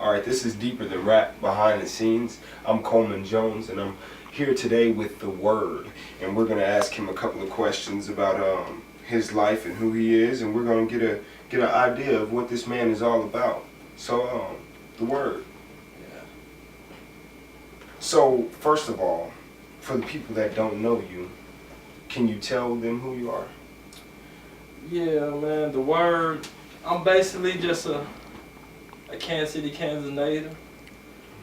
Alright, this is Deeper Than Rap Behind the Scenes. I'm Coleman Jones, and I'm here today with the W.O.R.D. And we're going to ask him a couple of questions about his life and who he is, and we're going to get an idea of what this man is all about. So, the W.O.R.D. Yeah. So, first of all, for the people that don't know you, can you tell them who you are? Yeah, man, the W.O.R.D. I'm basically just a Kansas City, Kansas native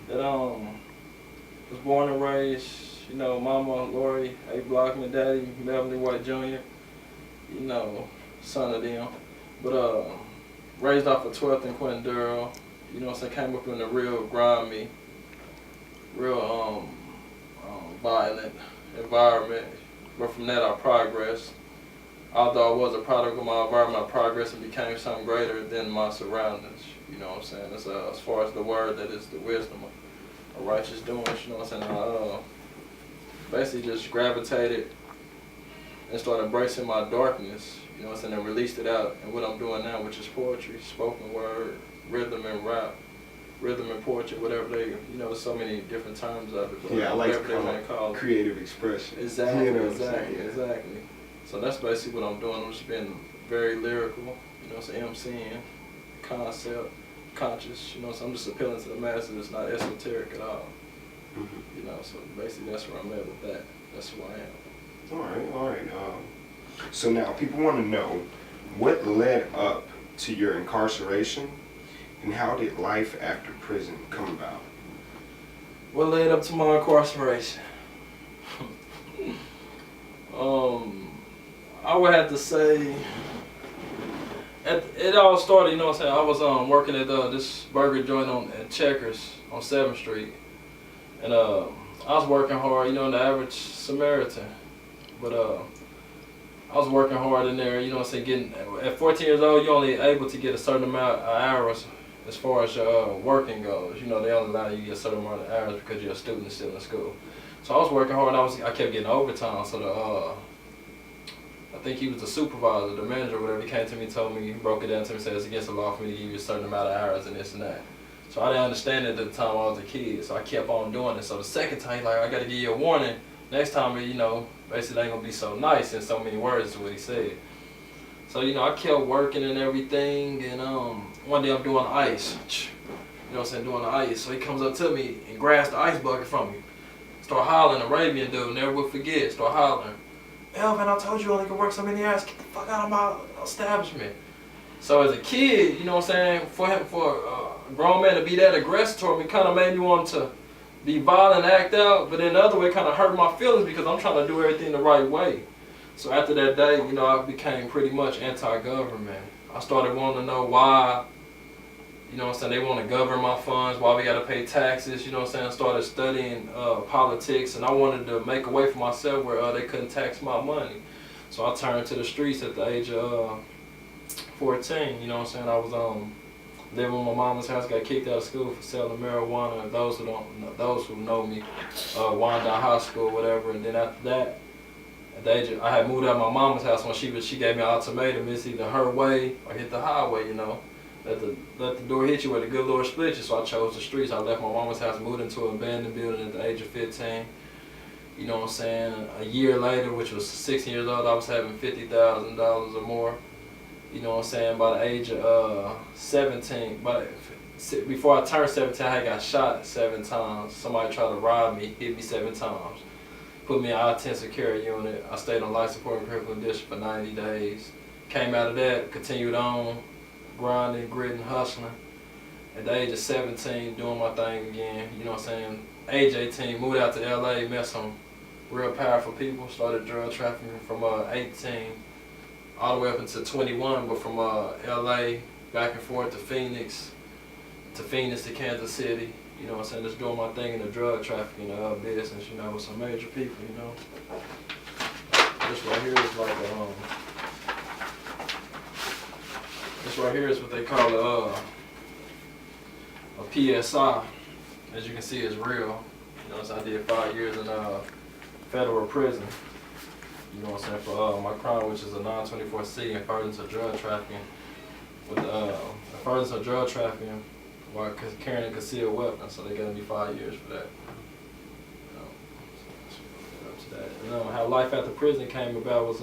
that was born and raised, you know, mama Lori A. Blockman, daddy Melvin White Jr., you know, son of them. But raised off of 12th and Quentin Durrell, you know what I'm saying, came up in a real grimy, real violent environment. But from that I progressed. Although I was a product of my environment, I progressed and became something greater than my surroundings. You know what I'm saying? That's, as far as the word, that is the wisdom of righteous doings. You know what I'm saying? I basically just gravitated and started embracing my darkness. You know what I'm saying? And released it out. And what I'm doing now, which is poetry, spoken word, rhythm and rap, rhythm and poetry, whatever they, you know, there's so many different terms of it. But yeah, I like to call it creative expression. Exactly, you know exactly. So that's basically what I'm doing. I'm just being very lyrical, you know, so MCing, concept, conscious, you know, so I'm just appealing to the masses. It's not esoteric at all. Mm-hmm. You know, so basically that's where I'm at with that. That's who I am. All right. So now people want to know what led up to your incarceration and how did life after prison come about? What led up to my incarceration? I would have to say, it all started, you know what I'm saying, I was working at this burger joint at Checkers on 7th Street. And I was working hard, you know, the average Samaritan. But I was working hard in there, you know what I'm saying, at 14 years old, you're only able to get a certain amount of hours as far as your working goes. You know, they only allow you to get a certain amount of hours because you're a student still in school. So I was working hard, and I kept getting overtime, so I think he was the supervisor, the manager, whatever, he came to me, told me, he broke it down to me, said it's against the law for me to give you a certain amount of hours and this and that. So I didn't understand it at the time I was a kid, so I kept on doing it. So the second time, he's like, I gotta give you a warning. Next time, you know, basically it ain't gonna be so nice in so many words is what he said. So, you know, I kept working and everything, and one day I'm doing ice. You know what I'm saying, doing the ice. So he comes up to me and grabs the ice bucket from me. Start hollering, Arabian dude, never will forget, start hollering. Elvin, I told you only could work so many hours, get the fuck out of my establishment. So as a kid, you know what I'm saying, for a grown man to be that aggressive toward me kind of made me want to be violent and act out, but in the other way kind of hurt my feelings because I'm trying to do everything the right way. So after that day, you know, I became pretty much anti-government. I started wanting to know why, you know what I'm saying, they want to govern my funds, why we got to pay taxes, you know what I'm saying. I started studying politics, and I wanted to make a way for myself where they couldn't tax my money. So I turned to the streets at the age of 14, you know what I'm saying. I was living in my mama's house, got kicked out of school for selling marijuana. Those who know me, Wyandotte High School, whatever. And then after that, at the age of, I had moved out of my mama's house when she gave me an ultimatum. It's either her way or hit the highway, you know. Let the door hit you where the good Lord split you. So I chose the streets. I left my mama's house, moved into an abandoned building at the age of 15. You know what I'm saying? A year later, which was 16 years old, I was having $50,000 or more. You know what I'm saying? By the age of 17, before I turned 17, I got shot 7 times. Somebody tried to rob me, hit me 7 times. Put me in an intensive care unit. I stayed on life support and critical condition for 90 days. Came out of that, continued on, grinding, gritting, hustling. At the age of 17, doing my thing again, you know what I'm saying? Age 18, moved out to LA, met some real powerful people, started drug trafficking from 18 all the way up until 21, but from LA back and forth to Phoenix to Kansas City, you know what I'm saying? Just doing my thing in the drug trafficking business, you know, with some major people, you know. This right here is like this right here is what they call a PSI. As you can see, it's real. You know, so I did 5 years in federal prison. You know what I'm saying, for my crime, which is a 924C and furtherance of drug trafficking. With furtherance of drug trafficking, while carrying a concealed weapon, so they got me 5 years for that. Up to that. And how life after prison came about was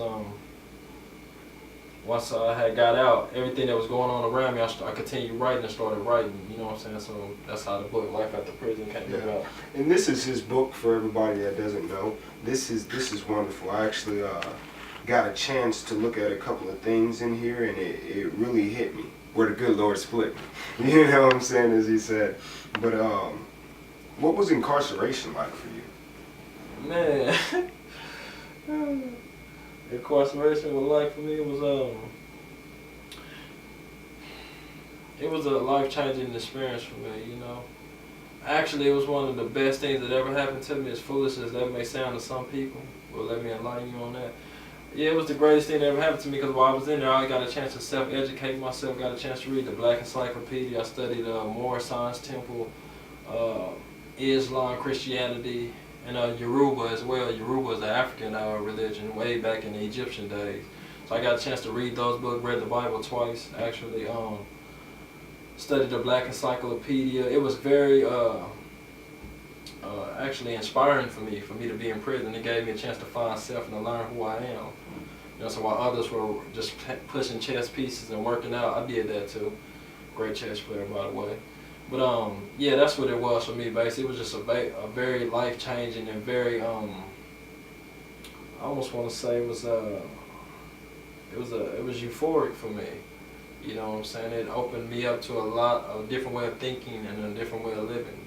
once I had got out, everything that was going on around me, I continued writing and started writing. You know what I'm saying? So that's how the book Life After Prison came about. And this is his book for everybody that doesn't know. This is wonderful. I actually got a chance to look at a couple of things in here, and it really hit me where the good Lord split me. You know what I'm saying, as he said. But what was incarceration like for you? Man, incarceration was like for me, it was a life-changing experience for me, you know. Actually, it was one of the best things that ever happened to me, as foolish as that may sound to some people. Well, let me enlighten you on that. Yeah, it was the greatest thing that ever happened to me, because while I was in there, I got a chance to self-educate myself, got a chance to read the Black Encyclopedia. I studied Moor Science Temple, Islam, Christianity, and Yoruba as well. Yoruba is the African religion, way back in the Egyptian days. So I got a chance to read those books, read the Bible twice, actually. Studied the Black Encyclopedia. It was very actually inspiring for me to be in prison. It gave me a chance to find self and to learn who I am. You know, so while others were just pushing chess pieces and working out, I did that too. Great chess player, by the way. But yeah, that's what it was for me. Basically, it was just a very life-changing and very I almost want to say it was euphoric for me. You know what I'm saying? It opened me up to a different way of thinking and a different way of living.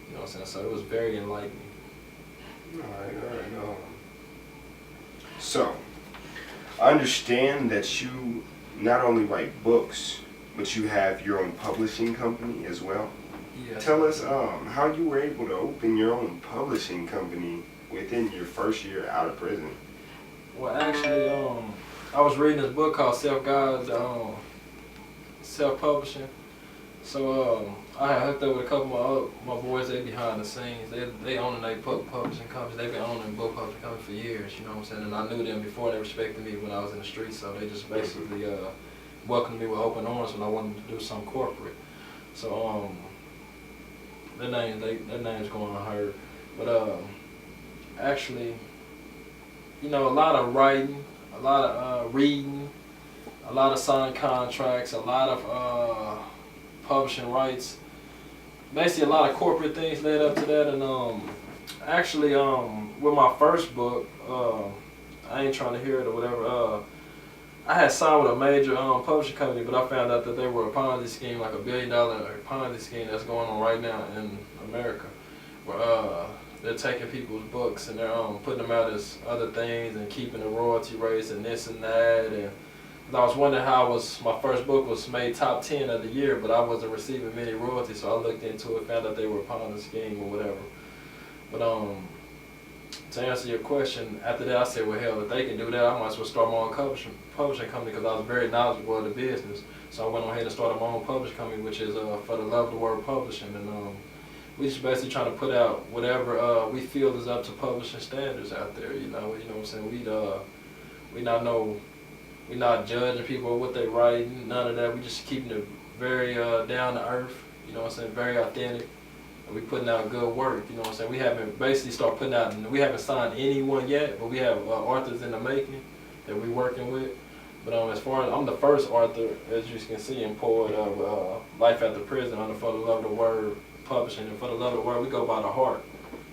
You know what I'm saying? So it was very enlightening. All right. So, I understand that you not only write books, but you have your own publishing company as well. Yes. Tell us how you were able to open your own publishing company within your first year out of prison. Well, actually, I was reading this book called Self-Publishing. So I had hooked up with a couple of my boys. They behind the scenes. They own their publishing companies. They've been owning book publishing companies for years. You know what I'm saying? And I knew them before. They respected me when I was in the streets. So they just basically welcomed me with open arms when I wanted to do something corporate. So their name's going unheard. But actually, you know, a lot of writing, a lot of reading, a lot of signed contracts, a lot of publishing rights. Basically, a lot of corporate things led up to that. And actually, with my first book, I Ain't Trying to Hear It or whatever, I had signed with a major publishing company, but I found out that they were a Ponzi scheme, like $1 billion Ponzi scheme that's going on right now in America, where they're taking people's books and they're putting them out as other things and keeping the royalty rates and this and that. And I was wondering how my first book was made top 10 of the year, but I wasn't receiving many royalties, so I looked into it, found out they were a Ponzi scheme or whatever. But to answer your question, after that I said, well, hell, if they can do that, I might as well start my own publishing company, because I was very knowledgeable of the business. So I went on ahead and started my own publishing company, which is For the Love of the Word Publishing. And we just basically trying to put out whatever we feel is up to publishing standards out there. You know what I'm saying? We're not judging people or what they write, none of that. We just keeping it very down to earth, you know what I'm saying, very authentic. And we putting out good work, you know what I'm saying. We haven't basically started putting out, we haven't signed anyone yet, but we have authors in the making that we're working with. But as far as, I'm the first author, as you can see, and poet of Life After Prison under For the Love of the Word Publishing. And For the Love of the Word, we go by the heart.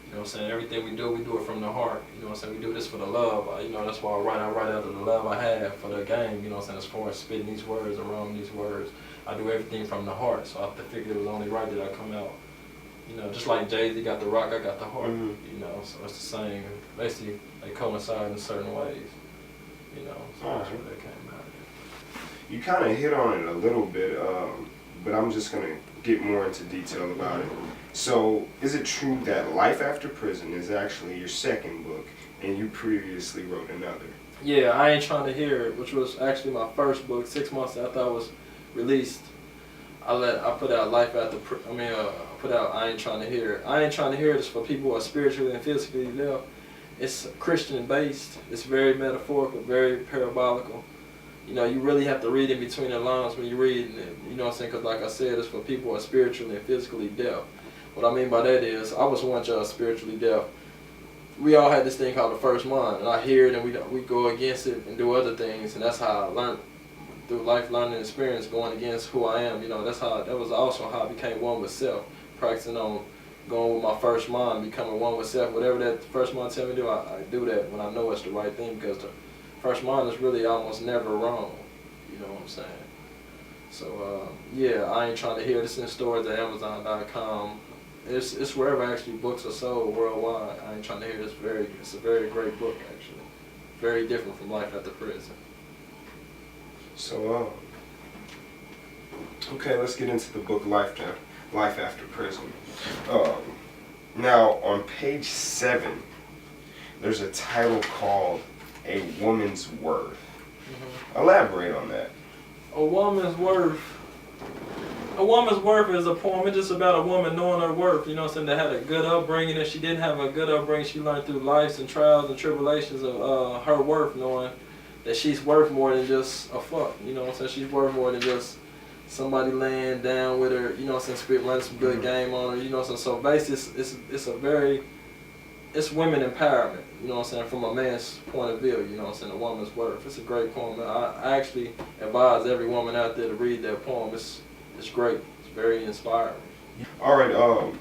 You know what I'm saying? Everything we do it from the heart. You know what I'm saying? We do this for the love. You know, that's why I write out of the love I have for the game. You know what I'm saying? As far as spitting these words, around these words, I do everything from the heart. So I figured it was only right that I come out. You know, just like Jay-Z got the rock, I got the heart. You know, so it's the same. Basically, they coincide in certain ways. You know, so that's where that came out. You kind of hit on it a little bit, but I'm just going to get more into detail about it. So, is it true that Life After Prison is actually your second book, and you previously wrote another? Yeah, I Ain't Trying to Hear It, which was actually my first book. 6 months after I was released, I put out put out I Ain't Trying to Hear It. I Ain't Trying to Hear It is for people who are spiritually and physically left. It's Christian based. It's very metaphorical, very parabolical. you know, you really have to read in between the lines when you're reading it. You know what I'm saying? Because like I said, it's for people who are spiritually and physically deaf. What I mean by that is, I was once spiritually deaf. We all had this thing called the first mind, and I hear it and we go against it and do other things, and that's how I learned through life learning experience, going against who I am. You know, that was also how I became one with self, practicing on going with my first mind, becoming one with self. Whatever that first mind tell me to do, I do that when I know it's the right thing, because the first mind is really almost never wrong. You know what I'm saying? So yeah, I ain't trying to hear this in stores at Amazon.com. It's wherever actually books are sold worldwide. I ain't trying to hear this. It's a very great book actually. Very different from Life After Prison. So okay, let's get into the book Life After Prison. Now on page 7, there's a title called A Woman's Worth. Elaborate on that. A Woman's Worth. A Woman's Worth is a poem. It's just about a woman knowing her worth. You know what I'm saying? That had a good upbringing. If she didn't have a good upbringing, she learned through life's and trials and tribulations of her worth, knowing that she's worth more than just a fuck. You know what I'm saying? She's worth more than just somebody laying down with her. You know what I'm saying? Running some good game on her. You know what I'm saying? So basically, it's women empowerment. You know what I'm saying? From a man's point of view. You know what I'm saying? A woman's worth. It's a great poem. I actually advise every woman out there to read that poem. It's great. It's very inspiring. All right.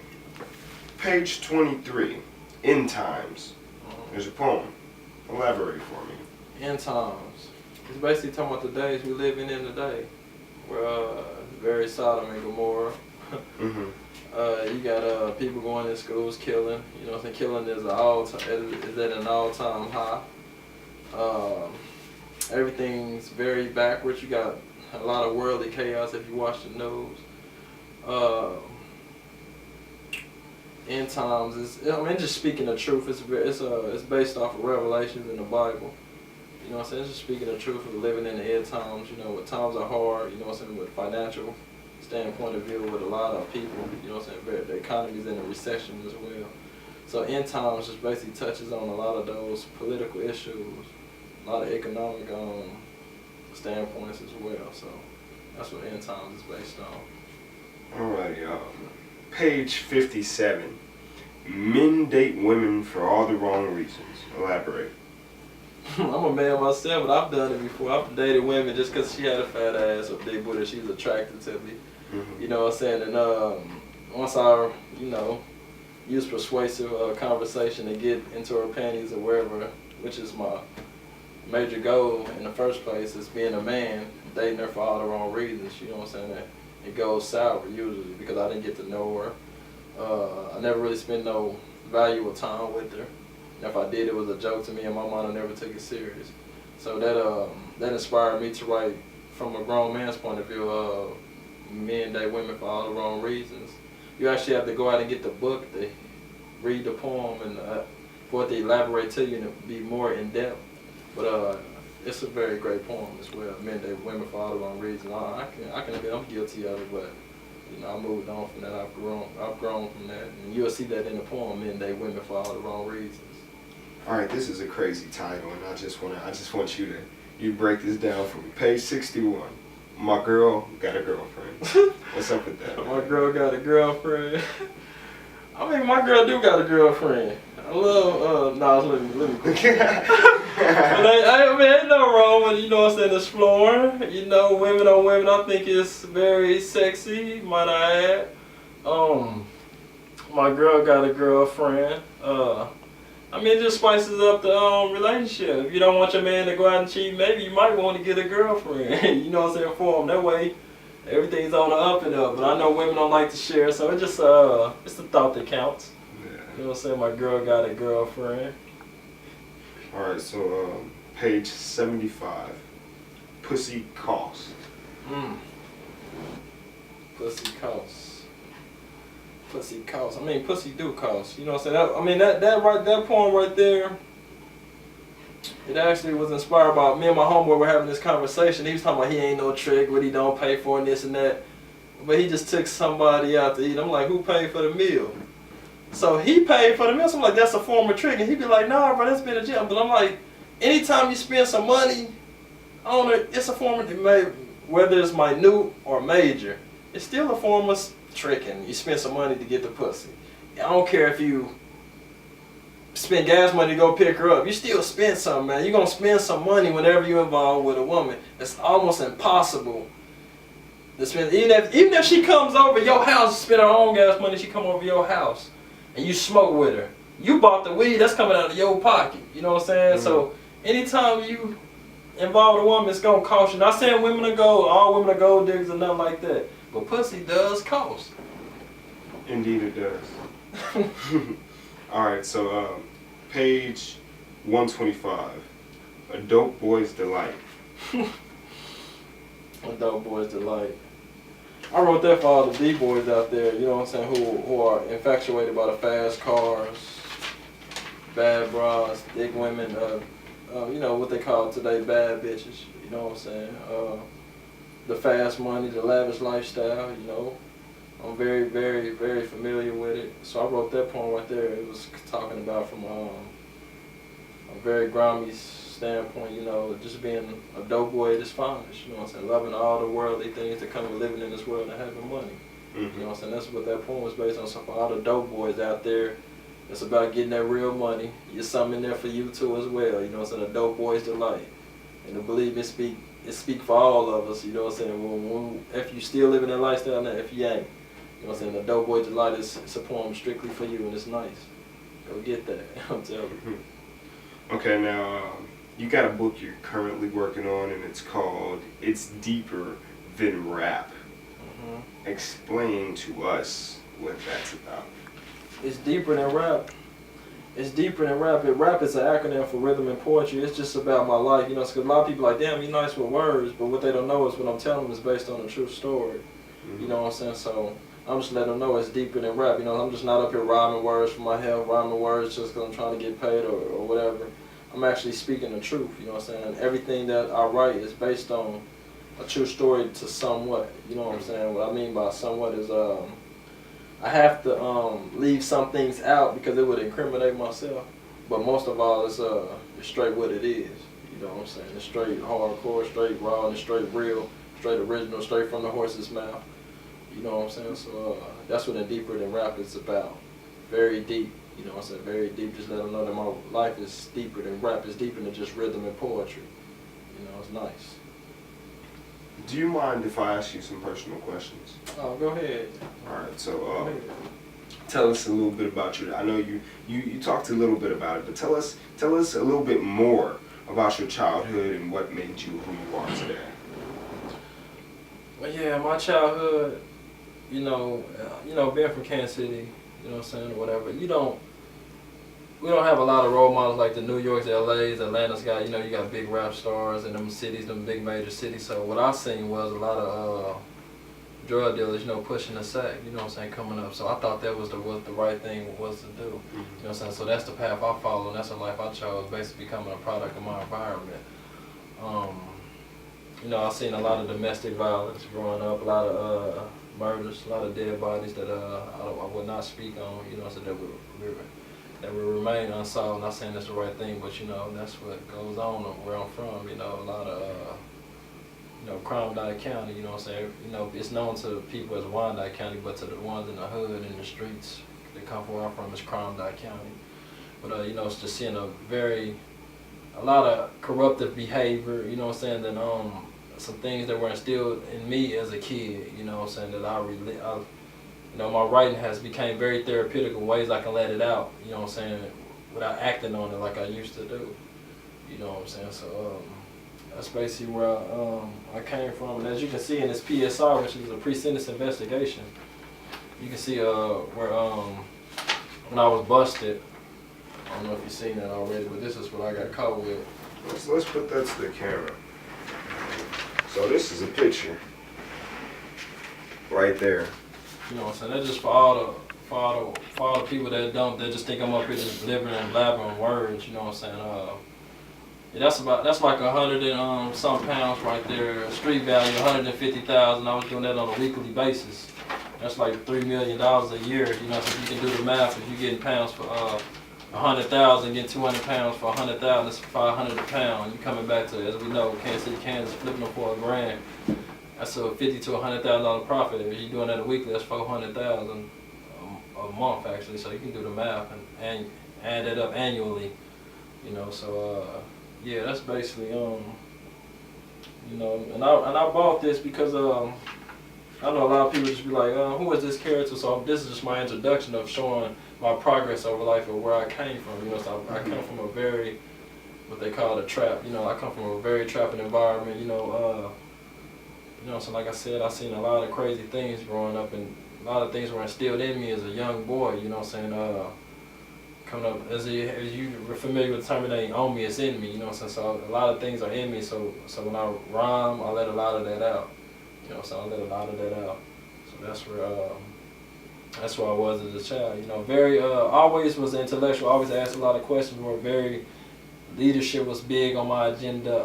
Page 23. End Times. There's a poem. Elaborate for me. End times. It's basically talking about the days we living in today. Where very Sodom and Gomorrah. You got people going in schools killing. You know what I'm saying? Killing is at an all-time high. Everything's very backwards. You got a lot of worldly chaos if you watch the news. End times is, just speaking the truth. It's based off of revelations in the Bible. You know what I'm saying? It's just speaking the truth of living in the end times. You know, when times are hard. You know what I'm saying? With financial standpoint of view, with a lot of people. You know what I'm saying? The economy's in a recession as well. So end times just basically touches on a lot of those political issues, a lot of economic standpoints as well. So that's what end times is based on. Alright, page 57. Men date women for all the wrong reasons. Elaborate. I'm a man myself, but I've done it before. I've dated women just because she had a fat ass or big booty, she was attracted to me. You know what I'm saying? And once I, use persuasive conversation to get into her panties or wherever, which is my major goal in the first place, is being a man, dating her for all the wrong reasons. You know what I'm saying? That it goes sour usually because I didn't get to know her. I never really spent no valuable time with her. And if I did, it was a joke to me, and my mom never took it serious. So that inspired me to write from a grown man's point of view. Men date women for all the wrong reasons. You actually have to go out and get the book to read the poem and for it to elaborate to you and be more in depth. But it's a very great poem as well. Men date women for all the wrong reasons. I'm guilty of it, but I moved on from that. I've grown from that, and you'll see that in the poem. Men date women for all the wrong reasons. All right, this is a crazy title, and I just want you to break this down for me. Page 61. My girl got a girlfriend. What's up with that? My girl got a girlfriend. My girl do got a girlfriend. I love, let me quit. But ain't no wrong with, what I'm saying, exploring. Women on women, I think it's very sexy, might I add. My girl got a girlfriend. It just spices up the relationship. If you don't want your man to go out and cheat, maybe you might want to get a girlfriend. You know what I'm saying, for him. That way, everything's on the up and up. But I know women don't like to share, so it's just it's the thought that counts. Yeah. You know what I'm saying? My girl got a girlfriend. All right, so page 75. Pussy cost. Pussy costs. Pussy costs. Pussy do cost. You know what I'm saying? That poem right there, it actually was inspired by me and my homeboy were having this conversation. He was talking about he ain't no trick, what he don't pay for and this and that. But he just took somebody out to eat. I'm like, who paid for the meal? So he paid for the meal. So I'm like, that's a form of trick. And he'd be like, nah, bro, that's been a gym. But I'm like, anytime you spend some money I don't know, it's a form of, whether it's minute or major, it's still a form of tricking. You spend some money to get the pussy. I don't care if you spend gas money to go pick her up. You still spend something, man. You're going to spend some money whenever you're involved with a woman. It's almost impossible to spend. Even if she comes over your house, spend her own gas money, she come over your house, and you smoke with her. You bought the weed, that's coming out of your pocket. You know what I'm saying? Mm-hmm. So anytime you involve a woman, it's going to cost you. Not saying all women are gold diggers or nothing like that. But pussy does cost. Indeed it does. Alright, so page 125. A dope boy's delight. A dope boy's delight. I wrote that for all the D-boys out there, you know what I'm saying, who are infatuated by the fast cars, bad bras, thick women, you know, what they call today bad bitches, you know what I'm saying, the fast money, the lavish lifestyle, you know. I'm very, very, very familiar with it. So I wrote that poem right there. It was talking about from a very grimy standpoint, you know, just being a dope boy at its finest, you know what I'm saying, loving all the worldly things that come with living in this world and having money. Mm-hmm. You know what I'm saying, that's what that poem was based on. So for all the dope boys out there, it's about getting that real money. There's something in there for you too as well, you know what I'm saying, a dope boy's delight. And to believe it speak for all of us, you know what I'm saying, if you still living that lifestyle now, if you ain't. You know what I'm saying, the Dope Boy Delight it's a poem strictly for you, and it's nice. Go get that, I'm telling you. Okay, now, you got a book you're currently working on, and it's called It's Deeper Than Rap. Mm-hmm. Explain to us what that's about. It's deeper than rap. It's deeper than rap. Rap is an acronym for rhythm and poetry. It's just about my life, you know, because a lot of people are like, damn, you're nice with words, but what they don't know is what I'm telling them is based on a true story. Mm-hmm. You know what I'm saying? So I'm just letting them know it's deeper than rap. You know, I'm just not up here rhyming words for my health, rhyming words just because I'm trying to get paid or whatever. I'm actually speaking the truth, you know what I'm saying? Everything that I write is based on a true story to somewhat, you know what I'm saying? What I mean by somewhat is I have to leave some things out because it would incriminate myself. But most of all, it's straight what it is, you know what I'm saying? It's straight hardcore, straight raw, and straight real, straight original, straight from the horse's mouth. You know what I'm saying? So that's what the deeper than rap is about. Very deep, you know what I'm saying? Very deep. Just let them know that my life is deeper than rap. It's deeper than just rhythm and poetry. You know, it's nice. Do you mind if I ask you some personal questions? Oh, go ahead. Alright, so tell us a little bit about your, I know you talked a little bit about it, but tell us a little bit more about your childhood and what made you who you are today. Well, yeah, my childhood, you know, being from Kansas City, you know what I'm saying, or whatever, we don't have a lot of role models like the New Yorks, the LAs, Atlanta's got, you know, you got big rap stars in them cities, them big major cities. So what I seen was a lot of drug dealers, you know, pushing the sack, you know what I'm saying, coming up. So I thought that was the right thing was to do. You know what I'm saying? So that's the path I followed, and that's the life I chose, basically becoming a product of my environment. You know, I've seen a lot of domestic violence growing up, a lot of murders, a lot of dead bodies that I would not speak on, you know, so that would remain unsolved. Not saying that's the right thing, but you know, that's what goes on where I'm from. You know, a lot of you know, Cromdike County, you know what I'm saying? You know, it's known to people as Wyandotte County, but to the ones in the hood, in the streets that come from where I'm from, it's Cromdike County. But you know, it's just seeing a lot of corruptive behavior, you know what I'm saying, that some things that were instilled in me as a kid, you know what I'm saying, that you know, my writing has became very therapeutic in ways I can let it out, you know what I'm saying, without acting on it like I used to do, you know what I'm saying. So that's basically where I came from. And as you can see in this PSR, which is a pre-sentence investigation, you can see where when I was busted, I don't know if you've seen that already, but this is what I got caught with. Let's put that to the camera. So this is a picture right there. You know what I'm saying? That's just for all the people that just think I'm up here just delivering and blabbering words, you know what I'm saying? Yeah, that's like 100 and some pounds right there. Street value 150,000. I was doing that on a weekly basis. That's like $3 million a year. You know, so you can do the math if you're getting pounds for 100,000, get 200 pounds for 100,000, that's 500 a pound. You coming back to, as we know, Kansas City, Kansas, flipping them for $1,000. That's a $50,000 to $100,000 profit. If you're doing that a weekly, that's 400,000 a month actually. So you can do the math and add that up annually. You know, so yeah, that's basically you know, and I bought this because I know a lot of people just be like, who is this character? So this is just my introduction of showing my progress over life or where I came from. You know, so I come from a very, what they call a trap. You know, I come from a very trapping environment. You know, so like I said, I seen a lot of crazy things growing up, and a lot of things were instilled in me as a young boy. You know what I'm saying? Coming up, as you were familiar with the term, it ain't on me, it's in me. You know what I'm saying? So a lot of things are in me. So when I rhyme, I let a lot of that out. You know, so I let a lot of that out. So that's where I was as a child. You know, very always was intellectual. Always asked a lot of questions. Were very leadership was big on my agenda.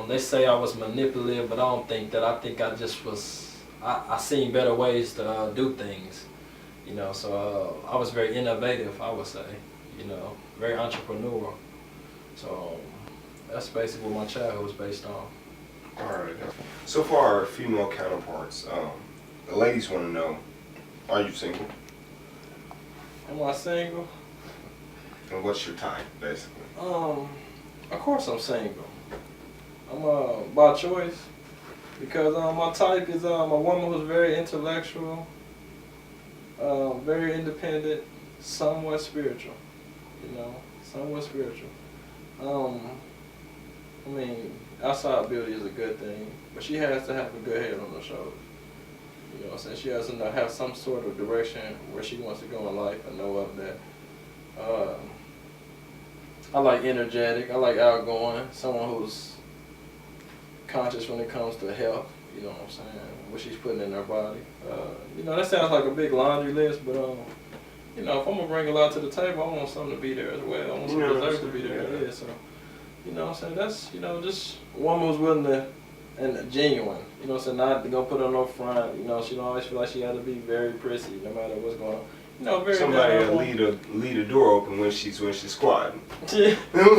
They say I was manipulative, but I don't think that. I think I just was. I seen better ways to do things. You know, so I was very innovative. I would say. You know, very entrepreneurial. So that's basically what my childhood was based on. Alright. So for our female counterparts, the ladies want to know, are you single? Am I single? And what's your type, basically? Of course I'm single. I'm by choice because my type is a woman who's very intellectual, very independent, somewhat spiritual. You know, somewhat spiritual. I mean, outside beauty is a good thing, but she has to have a good head on her shoulders. You know what I'm saying? She has to have some sort of direction where she wants to go in life and know of that. I like energetic, I like outgoing, someone who's conscious when it comes to health, you know what I'm saying, what she's putting in her body. You know, that sounds like a big laundry list, but you know, if I'm gonna bring a lot to the table, I want something to be there as well. I want some dessert to be there, yeah, so. You know what I'm saying? That's, you know, just a woman who's willing to, and genuine. You know what I'm saying? Not to go put on no front. You know, she don't always feel like she had to be very prissy no matter what's going on. You know, very somebody that leave a door open when she's squatting. Yeah. You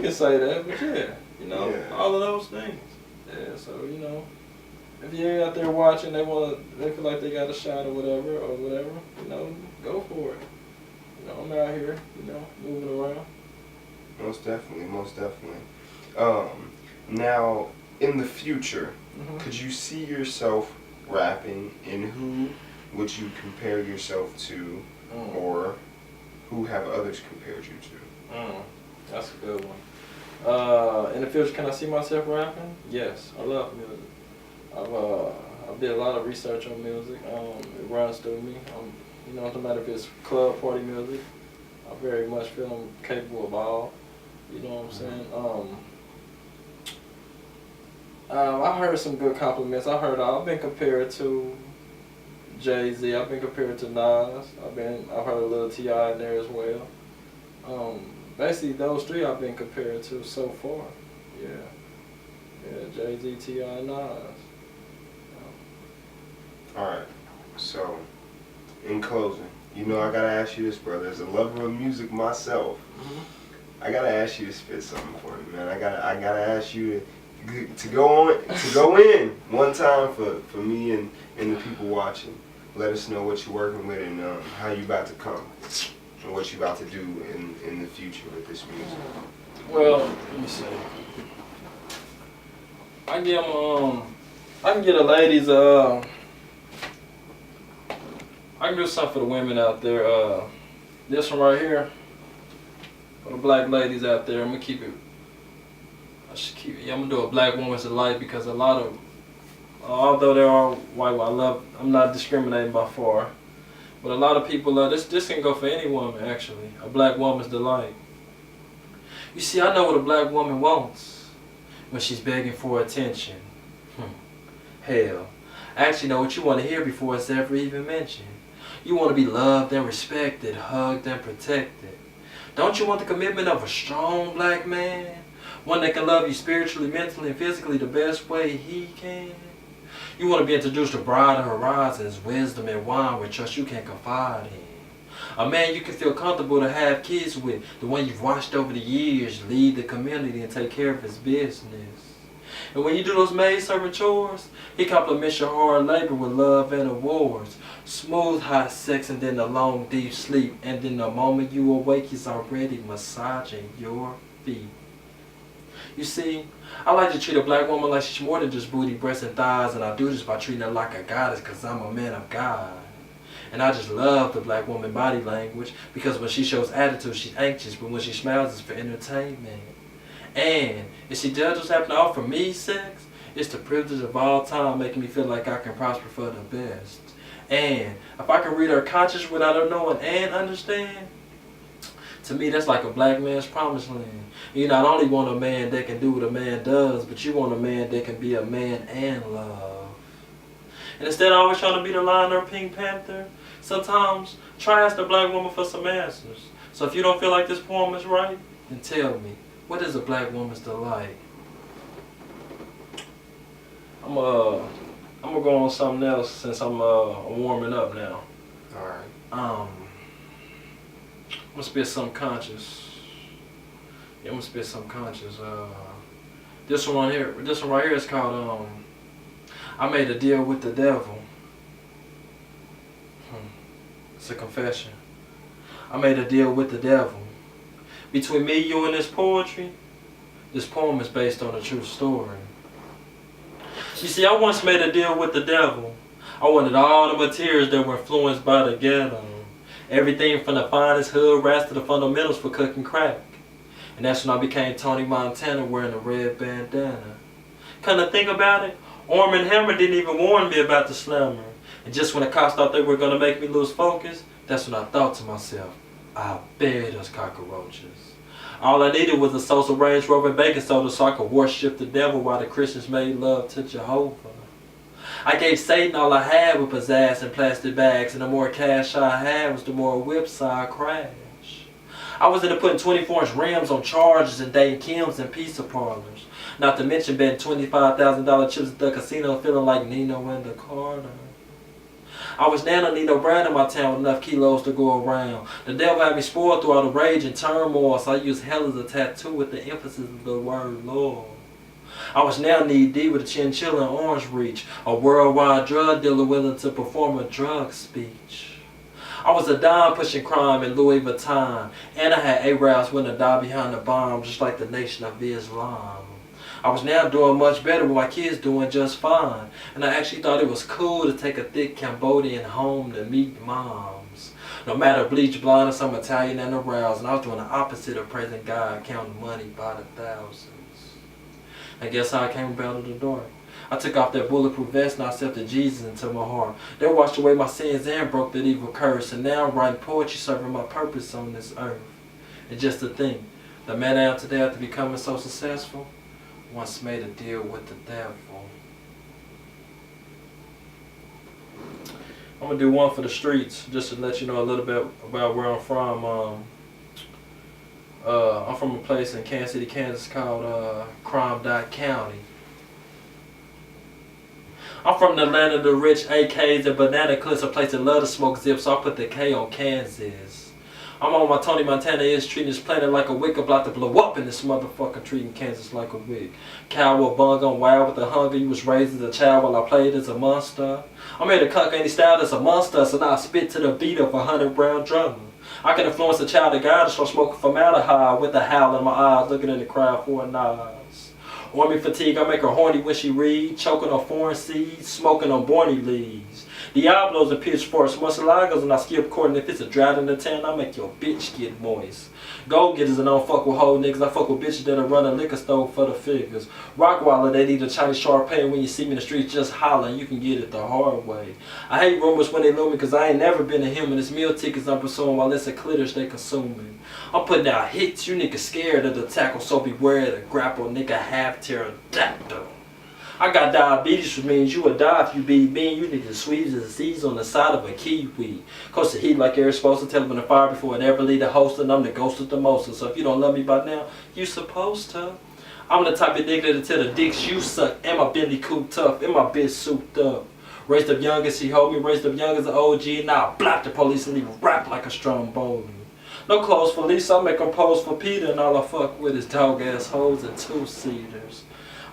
can say that, but yeah, you know, all of those things. Yeah, so you know, if you're out there watching, they feel like they got a shot or whatever, you know, go for it. You know, I'm out here, you know, moving around. Most definitely, most definitely. Now, in the future, could you see yourself rapping, and who would you compare yourself to, or who have others compared you to? That's a good one. In the future, can I see myself rapping? Yes, I love music. I did a lot of research on music. It runs through me. You know, no matter if it's club party music, I very much feel I'm capable of all. You know what I'm saying? I heard some good compliments. I've been compared to Jay-Z. I've been compared to Nas. I've heard a little T.I. in there as well. Basically those three I've been compared to so far. Yeah, Jay-Z, T.I., Nas. Alright, so in closing, you know I gotta ask you this, brother. As a lover of music myself, I gotta ask you to spit something for me, man. I gotta ask you to go in one time for me and the people watching. Let us know what you're working with and how you about to come and what you about to do in the future with this music. Well, let me see. I can get the ladies I can do something for the women out there. This one right here. For the black ladies out there, I'm gonna keep it. I'm gonna do a black woman's delight because a lot of, although there are white, I'm not discriminating by far, but a lot of people, this can go for any woman actually. A black woman's delight. You see, I know what a black woman wants when she's begging for attention. Hell, I actually know what you want to hear before it's ever even mentioned. You want to be loved and respected, hugged and protected. Don't you want the commitment of a strong black man? One that can love you spiritually, mentally, and physically the best way he can? You want to be introduced to broader horizons, wisdom and wine with trust you can confide in. A man you can feel comfortable to have kids with. The one you've watched over the years lead the community and take care of his business. And when you do those maid-servant chores, he compliments your hard labor with love and awards. Smooth, hot sex, and then a long, deep sleep. And then the moment you awake, he's already massaging your feet. You see, I like to treat a black woman like she's more than just booty, breasts, and thighs. And I do this by treating her like a goddess because I'm a man of God. And I just love the black woman body language because when she shows attitude, she's anxious. But when she smiles, it's for entertainment. And if she does just happen to offer me sex, it's the privilege of all time, making me feel like I can prosper for the best. And if I can read her conscience without her knowing and understand, to me that's like a black man's promised land. You not only want a man that can do what a man does, but you want a man that can be a man and love. And instead of always trying to be the Lion or Pink Panther, sometimes try ask the black woman for some answers. So if you don't feel like this poem is right, then tell me, what is a black woman's delight? I'm gonna go on something else since I'm warming up now. Alright. I'm gonna spit some conscious. Yeah, I'm gonna spit some conscious. This one right here is called I made a deal with the devil. It's a confession. I made a deal with the devil. Between me, you, and this poetry, this poem is based on a true story. You see, I once made a deal with the devil. I wanted all the materials that were influenced by the ghetto. Everything from the finest hood rats to the fundamentals for cooking crack. And that's when I became Tony Montana wearing a red bandana. Come to think about it, Arm & Hammer didn't even warn me about the slammer. And just when the cops thought they were going to make me lose focus, that's when I thought to myself, I'll bury those cockroaches. All I needed was a Sosa Range Rover and baking soda so I could worship the devil while the Christians made love to Jehovah. I gave Satan all I had with pizzazz and plastic bags, and the more cash I had was the more whips I crash. I was into putting 24-inch rims on Chargers and dating Kims and pizza parlors. Not to mention betting $25,000 chips at the casino, feeling like Nino and the Carter. I was Nana Nino Brown in my town with enough kilos to go around. The devil had me spoiled through all the rage and turmoil, so I used hell as a tattoo with the emphasis of the word Lord. I was now knee-deep with a chinchilla and orange reach, a worldwide drug dealer willing to perform a drug speech. I was a dime pushing crime in Louis Vuitton, and I had Arabs willing to die behind the bomb just like the Nation of Islam. I was now doing much better with my kids doing just fine. And I actually thought it was cool to take a thick Cambodian home to meet moms. No matter bleach blindness, I'm Italian and aroused. And I was doing the opposite of praising God, counting money by the thousands. And guess how I came about the door? I took off that bulletproof vest and I accepted Jesus into my heart. They washed away my sins and broke that evil curse. And now I'm writing poetry serving my purpose on this earth. And just to think, the man I am today after becoming so successful, once made a deal with the devil. I'm gonna do one for the streets, just to let you know a little bit about where I'm from. I'm from a place in Kansas City, Kansas called Crime County. I'm from the land of the rich AKs and banana clips, a place that love to smoke zips, so I put the K on Kansas. I'm on my Tony Montana is treating this planet like a wick, about to blow up in this motherfucker, treating Kansas like a wig. Cowabunga, I'm wild with the hunger, you was raised as a child while I played as a monster. I'm here to conquer any style that's a monster, so now I spit to the beat of 100 brown drummer. I can influence a child of God to start smoking formaldehyde with a howl in my eyes, looking in the crowd for a nod. Army fatigue, I make her horny when she read, choking on foreign seeds, smoking on Borney leaves. Diablos and pitchforks, Musalagos, and I skip court, and if it's a drought in the town, I make your bitch get moist. Gold getters and I don't fuck with whole niggas, I fuck with bitches that'll run a liquor store for the figures. Rockwaller, they need a Chinese sharp pain when you see me in the streets, just holler and you can get it the hard way. I hate rumors when they lure me, cause I ain't never been a human. It's meal tickets I'm pursuing while it's a clitoris they consuming. I'm putting out hits, you niggas scared of the tackle, so beware the grapple, nigga half pterodactyl. I got diabetes, which means you would die if you be me. You need to squeeze the seeds on the side of a kiwi. Coast the heat like you're supposed to. Tell them in the fire before it ever lead the host, and I'm the ghost of the most. So if you don't love me by now, you supposed to. I'm the type of nigga to tell the dicks you suck, and my Bentley coupe tough, and my bitch souped up. Raised up young as he hold me, raised up young as an OG. Now I blap the police and leave rap like a strombone. No clothes for Lisa, I make them pose for Peter, and all I fuck with is dog ass hoes and two-seaters.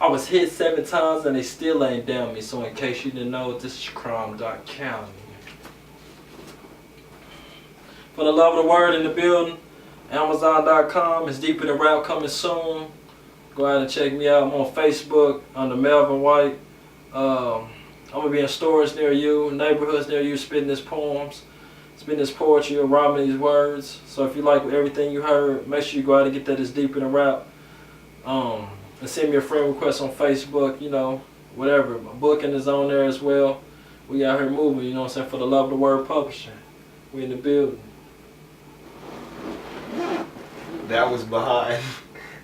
I was hit 7 times and they still ain't down me, so in case you didn't know, this is crime.county. For the love of the word in the building, Amazon.com, it's Deeper Than Rap coming soon. Go ahead and check me out. I'm on Facebook under Melvin White. I'm going to be in stores near you, neighborhoods near you, spitting these poems, spitting this poetry, or rhyming these words. So if you like everything you heard, make sure you go out and get that It's Deeper Than Rap. And send me a friend request on Facebook, you know, whatever. My booking is on there as well. We out here moving, you know what I'm saying, for the love of the word publishing. We in the building. That was behind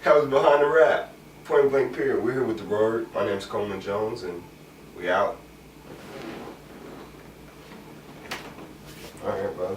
the rap. Point blank period. We're here with the W.O.R.D. My name's Coleman Jones, and we out. All right, brother.